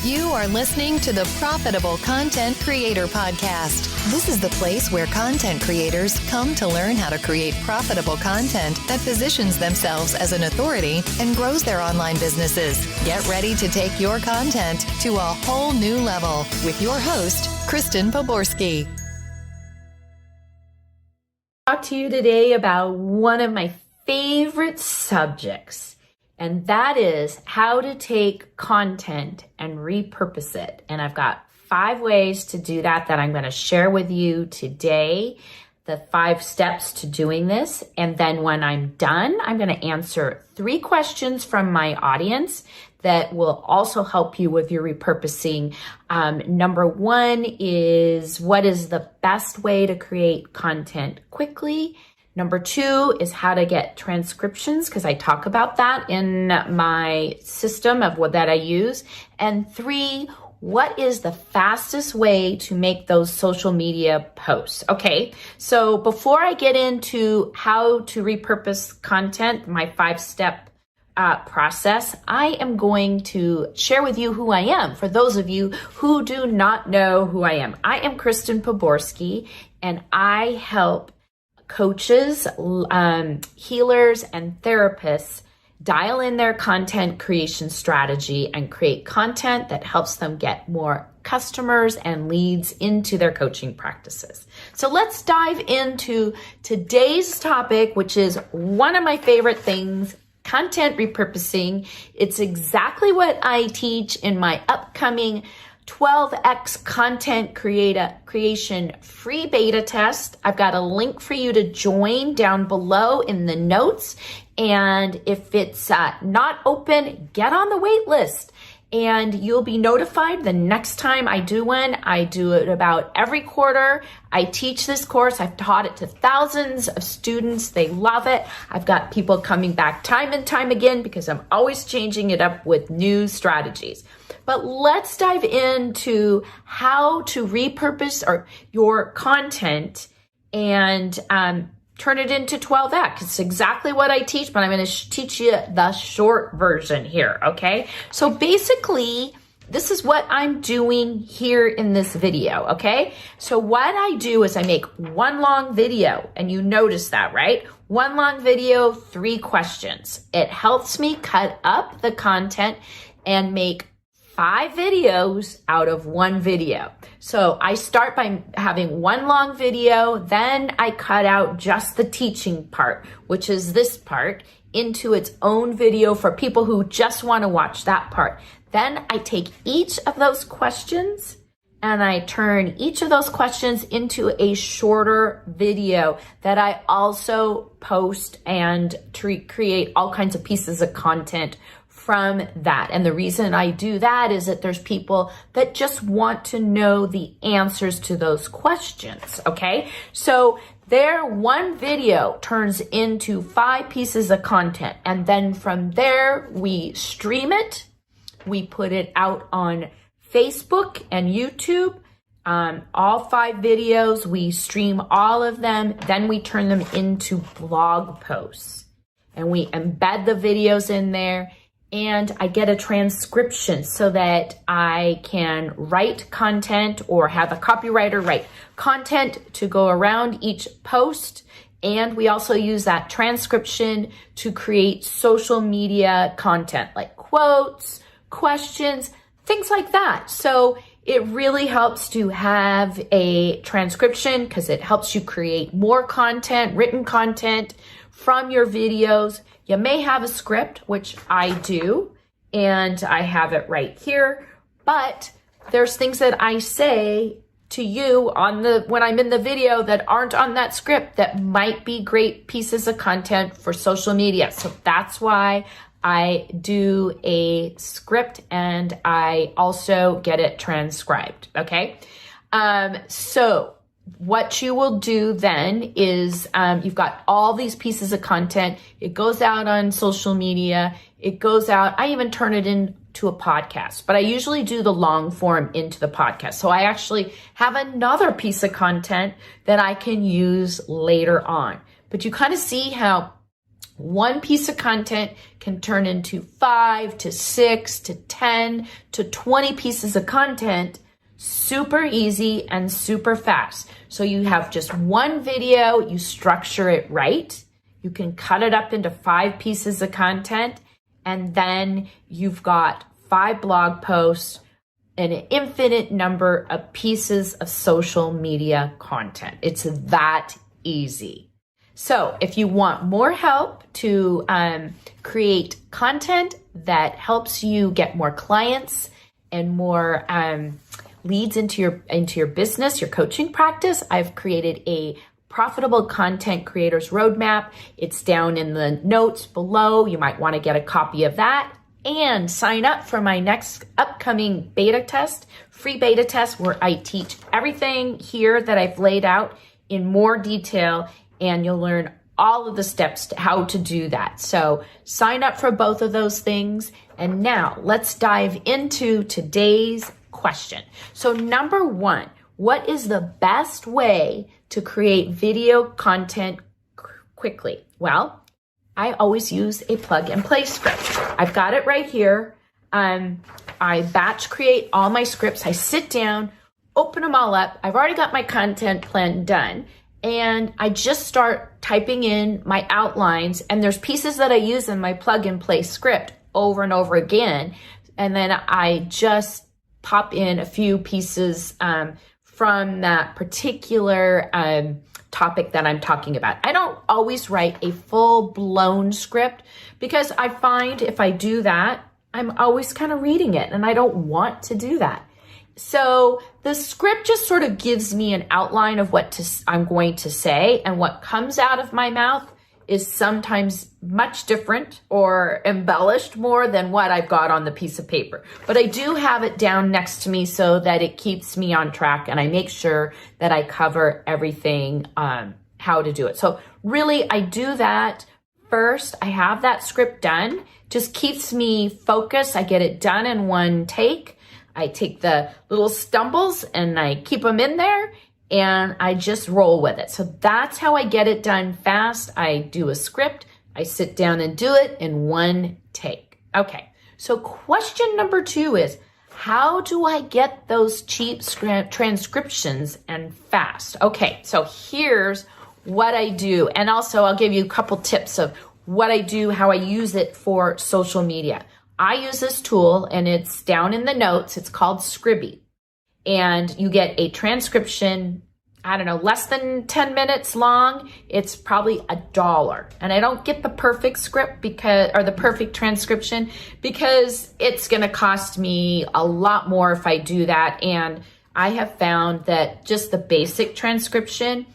You are listening to the Profitable Content Creator Podcast. This is the place where content creators come to learn how to create profitable content that positions themselves as an authority and grows their online businesses. Get ready to take your content to a whole new level with your host, Kristen Poborsky. Talk to you today about one of my favorite subjects, and that is how to take content and repurpose it. And I've got 5 ways to do that I'm going to share with you today, the 5 steps to doing this. And then when I'm done, I'm going to answer 3 questions from my audience that will also help you with your repurposing. Number 1 is, what is the best way to create content quickly? Number 2 is how to get transcriptions, because I talk about that in my system of what that I use. And 3, what is the fastest way to make those social media posts? Okay, so before I get into how to repurpose content, my 5-step process, I am going to share with you who I am. For those of you who do not know who I am Kristen Poborsky, and I help coaches, healers, and therapists dial in their content creation strategy and create content that helps them get more customers and leads into their coaching practices. So let's dive into today's topic, which is one of my favorite things, content repurposing. It's exactly what I teach in my upcoming 12x content creation free beta test. I've got a link for you to join down below in the notes. And if it's not open, get on the wait list and you'll be notified the next time I do one. I do it about every quarter. I teach this course. I've taught it to thousands of students. They love it. I've got people coming back time and time again because I'm always changing it up with new strategies. But let's dive into how to repurpose your content and turn it into 12x. It's exactly what I teach, but I'm going to teach you the short version here, okay? So basically, this is what I'm doing here in this video, okay? So what I do is I make one long video, and you notice that, right? One long video, 3 questions. It helps me cut up the content and make 5 videos out of one video. So I start by having one long video, then I cut out just the teaching part, which is this part, into its own video for people who just want to watch that part. Then I take each of those questions and I turn each of those questions into a shorter video that I also post and create all kinds of pieces of content from that. And the reason I do that is that there's people that just want to know the answers to those questions, okay? So there, one video turns into 5 pieces of content. And then from there, we stream it. We put it out on Facebook and YouTube. All 5 videos, we stream all of them. Then we turn them into blog posts. And we embed the videos in there. And I get a transcription so that I can write content or have a copywriter write content to go around each post. And we also use that transcription to create social media content like quotes, questions, things like that. So it really helps to have a transcription because it helps you create more content, written content from your videos. You may have a script, which I do, and I have it right here, but there's things that I say to you when I'm in the video that aren't on that script that might be great pieces of content for social media. So that's why I do a script and I also get it transcribed, okay? So what you will do then is you've got all these pieces of content. It goes out on social media. It goes out. I even turn it into a podcast, but I usually do the long form into the podcast. So I actually have another piece of content that I can use later on. But you kind of see how One piece of content can turn into 5 to 6 to 10 to 20 pieces of content super easy and super fast. So you have just one video, you structure it right, you can cut it up into 5 pieces of content, and then you've got 5 blog posts and an infinite number of pieces of social media content. It's that easy. So if you want more help to create content that helps you get more clients and more leads into your business, your coaching practice, I've created a profitable content creators roadmap. It's down in the notes below. You might want to get a copy of that and sign up for my next upcoming beta test, free beta test, where I teach everything here that I've laid out in more detail, and you'll learn all of the steps to how to do that. So sign up for both of those things. And now let's dive into today's question. So number 1, what is the best way to create video content quickly? Well, I always use a plug and play script. I've got it right here. I batch create all my scripts. I sit down, open them all up. I've already got my content plan done, and I just start typing in my outlines, and there's pieces that I use in my plug and play script over and over again. And then I just pop in a few pieces from that particular topic that I'm talking about. I don't always write a full-blown script because I find if I do that, I'm always kind of reading it, and I don't want to do that. So the script just sort of gives me an outline of what I'm going to say, and what comes out of my mouth is sometimes much different or embellished more than what I've got on the piece of paper. But I do have it down next to me so that it keeps me on track, and I make sure that I cover everything, how to do it. So really, I do that first. I have that script done. Just keeps me focused. I get it done in one take. I take the little stumbles and I keep them in there, and I just roll with it. So that's how I get it done fast. I do a script, I sit down and do it in one take. Okay, so question number 2 is, how do I get those cheap transcriptions and fast? Okay, so here's what I do. And also I'll give you a couple tips of what I do, how I use it for social media. I use this tool, and it's down in the notes. It's called Scribby. And you get a transcription, I don't know, less than 10 minutes long. It's probably $1. And I don't get the perfect script or the perfect transcription, because it's going to cost me a lot more if I do that. And I have found that just the basic transcription,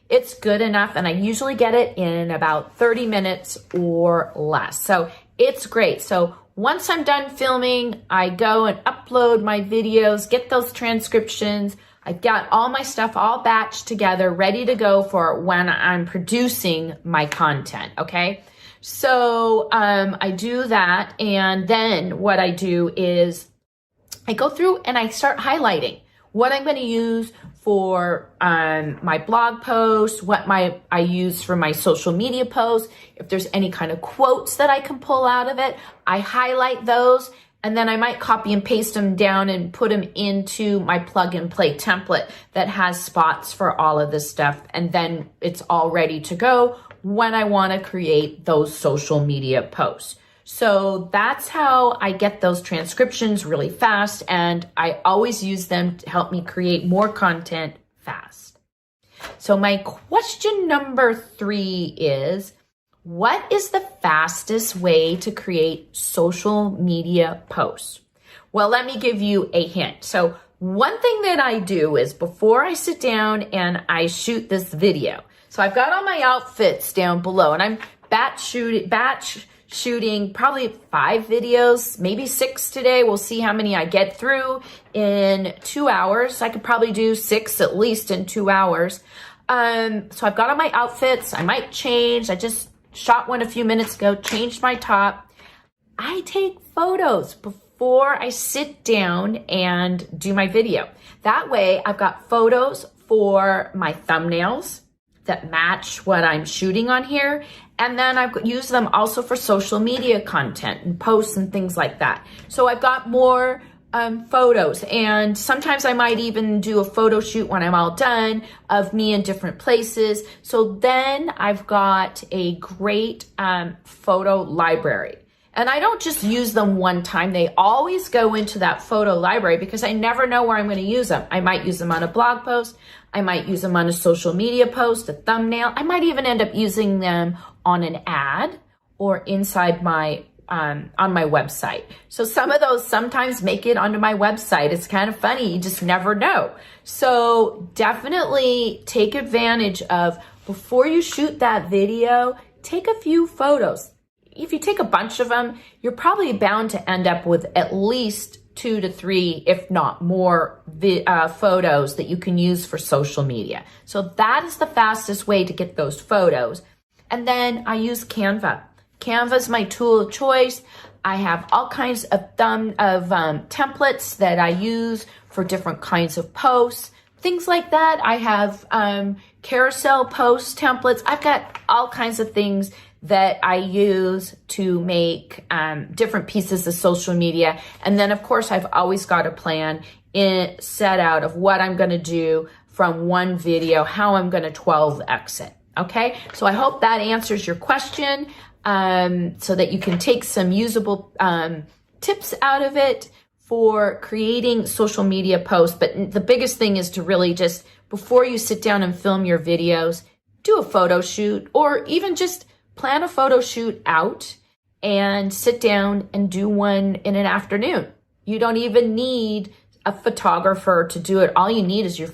it's good enough. And I usually get it in about 30 minutes or less. So it's great. So once I'm done filming, I go and upload my videos, get those transcriptions. I've got all my stuff all batched together, ready to go for when I'm producing my content, okay? So I do that, and then what I do is I go through and I start highlighting what I'm going to use for my blog posts, what I use for my social media posts. If there's any kind of quotes that I can pull out of it, I highlight those, and then I might copy and paste them down and put them into my plug and play template that has spots for all of this stuff. And then it's all ready to go when I want to create those social media posts. So that's how I get those transcriptions really fast, and I always use them to help me create more content fast. So my question number 3 is, what is the fastest way to create social media posts? Well, let me give you a hint. So one thing that I do is before I sit down and I shoot this video, so I've got all my outfits down below, and I'm batch shooting probably 5 videos, maybe 6 today. We'll see how many I get through in 2 hours. I could probably do 6 at least in 2 hours. So I've got all my outfits. I might change. I just shot one a few minutes ago, changed my top. I take photos before I sit down and do my video. That way I've got photos for my thumbnails that match what I'm shooting on here. And then I've used them also for social media content and posts and things like that. So I've got more photos, and sometimes I might even do a photo shoot when I'm all done of me in different places. So then I've got a great photo library. And I don't just use them one time. They always go into that photo library because I never know where I'm going to use them. I might use them on a blog post. I might use them on a social media post, a thumbnail. I might even end up using them on an ad or inside my on my website. So some of those sometimes make it onto my website. It's kind of funny. You just never know. So definitely take advantage of, before you shoot that video, take a few photos. If you take a bunch of them, you're probably bound to end up with at least 2 to 3, if not more, photos that you can use for social media. So that is the fastest way to get those photos. And then I use Canva. Canva is my tool of choice. I have all kinds of templates that I use for different kinds of posts, things like that. I have carousel post templates. I've got all kinds of things that I use to make different pieces of social media. And then, of course, I've always got a plan set out of what I'm going to do from one video, how I'm going to 12x it. Okay, so I hope that answers your question, so that you can take some usable tips out of it for creating social media posts. But the biggest thing is to really just, before you sit down and film your videos, do a photo shoot, or even just plan a photo shoot out and sit down and do one in an afternoon. You don't even need a photographer to do it. All you need is your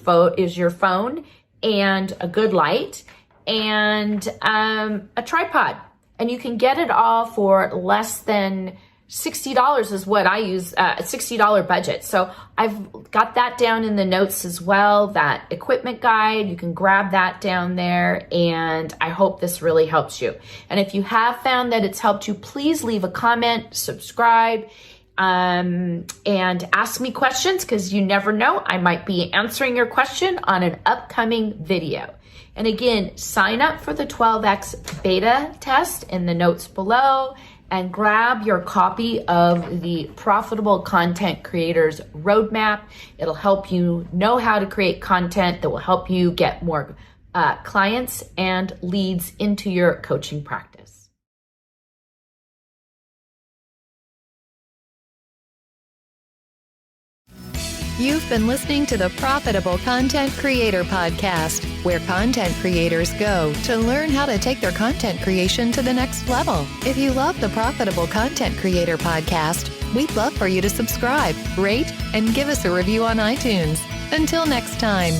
phone and a good light and a tripod. And you can get it all for less than $60 is what I use, a $60 budget. So I've got that down in the notes as well, that equipment guide. You can grab that down there, and I hope this really helps you. And if you have found that it's helped you, please leave a comment, subscribe, and ask me questions, because you never know, I might be answering your question on an upcoming video. And again, sign up for the 12x beta test in the notes below, and grab your copy of the Profitable Content Creators Roadmap. It'll help you know how to create content that will help you get more clients and leads into your coaching practice. You've been listening to the Profitable Content Creator Podcast, where content creators go to learn how to take their content creation to the next level. If you love the Profitable Content Creator Podcast, we'd love for you to subscribe, rate, and give us a review on iTunes. Until next time.